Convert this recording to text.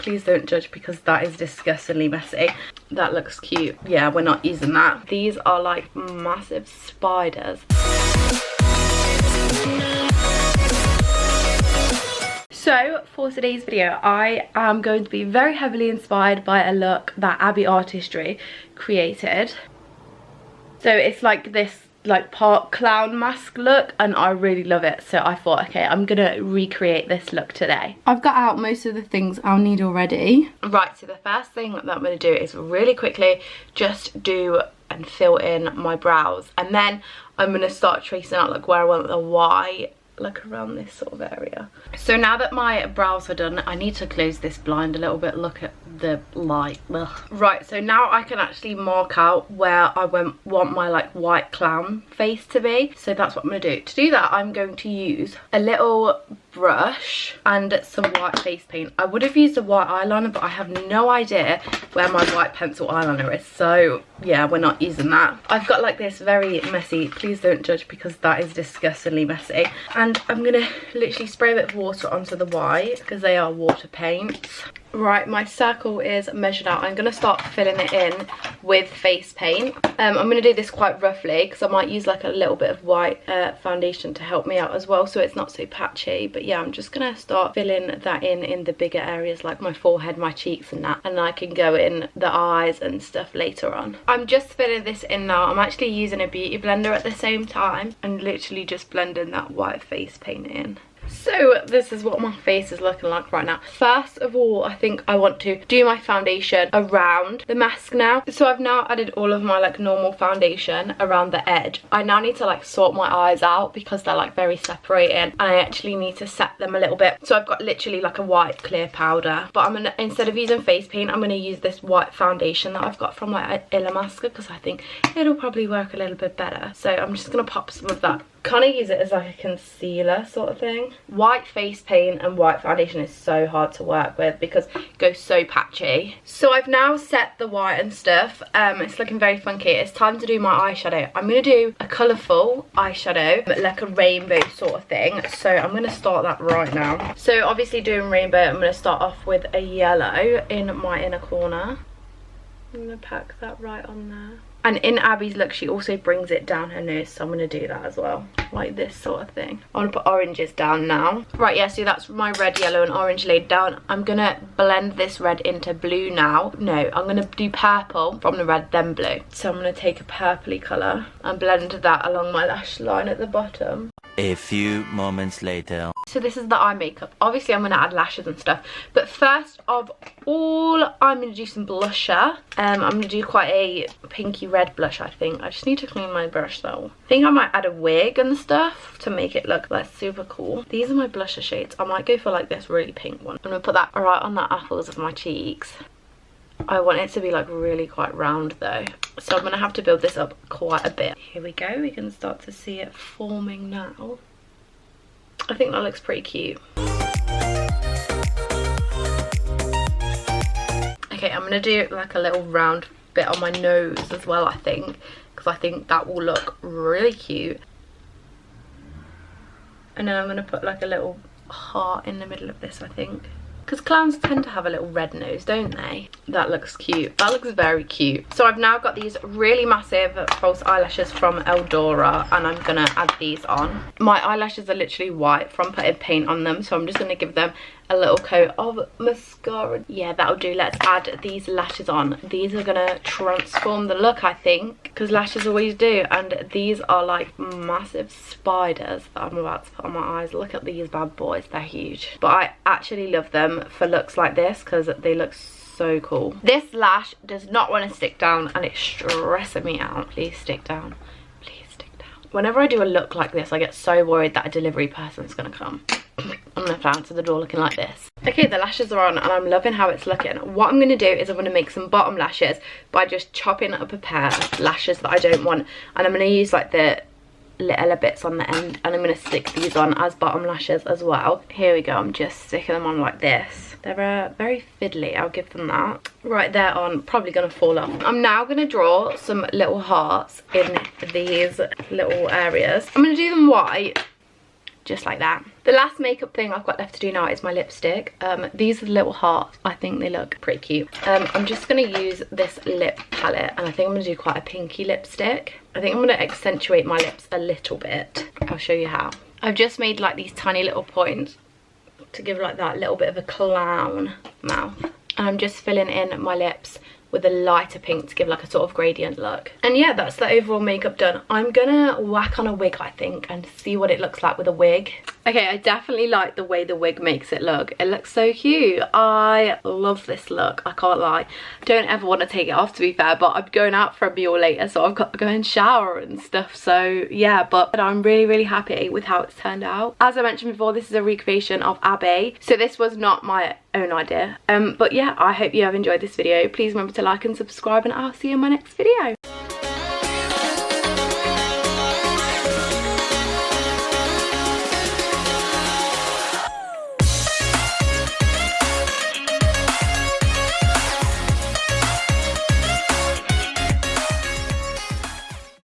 please don't judge because that is disgustingly messy. That looks cute. Yeah, we're not using that. These are like massive spiders. So for today's video, I am going to be very heavily inspired by a look that Abby Artistry created. So it's like this like part clown mask look, and I really love it. So I thought, okay, I'm gonna recreate this look today. I've got out most of the things I'll need already. Right, so the first thing that I'm gonna do is really quickly just do and fill in my brows, and then I'm gonna start tracing out like where I want the Y, like around this sort of area. So now that my brows are done, I need to close this blind a little bit. Look at the light. Ugh. Right, so now I can actually mark out where I want my like white clown face to be. So that's what I'm gonna do. To do that, I'm going to use a little brush and some white face paint. I would have used a white eyeliner, but I have no idea where my white pencil eyeliner is, so yeah, we're not using that. I've got like this very messy, please don't judge because that is disgustingly messy, and I'm gonna literally spray a bit of water onto the white because they are water paints. Right, my circle is measured out. I'm going to start filling it in with face paint. I'm going to do this quite roughly because I might use like a little bit of white foundation to help me out as well, so it's not so patchy. But yeah, I'm just going to start filling that in the bigger areas like my forehead, my cheeks and that. And I can go in the eyes and stuff later on. I'm just filling this in now. I'm actually using a beauty blender at the same time and literally just blending that white face paint in. So this is what my face is looking like right now. First of all, I think I want to do my foundation around the mask now. So I've now added all of my like normal foundation around the edge. I now need to like sort my eyes out because they're like very separated, and I actually need to set them a little bit. So I've got literally like a white clear powder, but I'm gonna, instead of using face paint, I'm gonna use this white foundation that I've got from like Eyelashes because I think it'll probably work a little bit better. So I'm just gonna pop some of that, kind of use it as like a concealer sort of thing. White face paint and white foundation is so hard to work with because it goes so patchy. So I've now set the white and stuff. It's looking very funky. It's time to do my eyeshadow. I'm going to do a colourful eyeshadow, like a rainbow sort of thing. So I'm going to start that right now. So obviously doing rainbow, I'm going to start off with a yellow in my inner corner. I'm going to pack that right on there. And in Abby's look, she also brings it down her nose, so I'm going to do that as well, like this sort of thing. I want to put oranges down now. Right, yeah, so that's my red, yellow and orange laid down. I'm going to blend this red into blue now. No, I'm going to do purple from the red, then blue. So I'm going to take a purpley colour and blend that along my lash line at the bottom. A few moments later. So this is the eye makeup. Obviously I'm going to add lashes and stuff, but first of all I'm going to do some blusher. I'm going to do quite a pinky red blush, I think. I just need to clean my brush though. I think I might add a wig and stuff to make it look like super cool. These are my blusher shades. I might go for like this really pink one. I'm going to put that right on the apples of my cheeks. I want it to be like really quite round though, so I'm going to have to build this up quite a bit. Here we go, we can start to see it forming now. I think that looks pretty cute. Okay, I'm going to do like a little round bit on my nose as well, I think, because I think that will look really cute. And then I'm going to put like a little heart in the middle of this, I think. Because clowns tend to have a little red nose, don't they? That looks cute. That looks very cute. So I've now got these really massive false eyelashes from Eldora, and I'm going to add these on. My eyelashes are literally white from putting paint on them, so I'm just going to give them a little coat of mascara. Yeah, that'll do. Let's add these lashes on. These are going to transform the look, I think, because lashes always do. And these are like massive spiders that I'm about to put on my eyes. Look at these bad boys. They're huge. But I actually love them for looks like this because they look so cool. This lash does not want to stick down and it's stressing me out. Please stick down. Please stick down. Whenever I do a look like this, I get so worried that a delivery person's going to come. I'm going to answer the door looking like this. Okay, the lashes are on and I'm loving how it's looking. What I'm going to do is I'm going to make some bottom lashes by just chopping up a pair of lashes that I don't want. And I'm going to use like the little bits on the end, and I'm going to stick these on as bottom lashes as well. Here we go, I'm just sticking them on like this. They're very fiddly, I'll give them that. Right, they're on, probably going to fall off. I'm now going to draw some little hearts in these little areas. I'm going to do them white just like that. The last makeup thing I've got left to do now is my lipstick. These are the little hearts. I think they look pretty cute. I'm just going to use this lip palette, and I think I'm going to do quite a pinky lipstick. I think I'm going to accentuate my lips a little bit. I'll show you how. I've just made like these tiny little points to give like that little bit of a clown mouth. And I'm just filling in my lips with a lighter pink to give like a sort of gradient look. And yeah, that's the overall makeup done. I'm gonna whack on a wig, I think, and see what it looks like with a wig. Okay, I definitely like the way the wig makes it look. It looks so cute. I love this look, I can't lie. Don't ever want to take it off, to be fair, but I'm going out for a meal later, so I've got to go and shower and stuff. So yeah, but I'm really happy with how it's turned out. As I mentioned before, this is a recreation of Abby, so this was not my own idea. But yeah, I hope you have enjoyed this video. Please remember to like and subscribe, and I'll see you in my next video.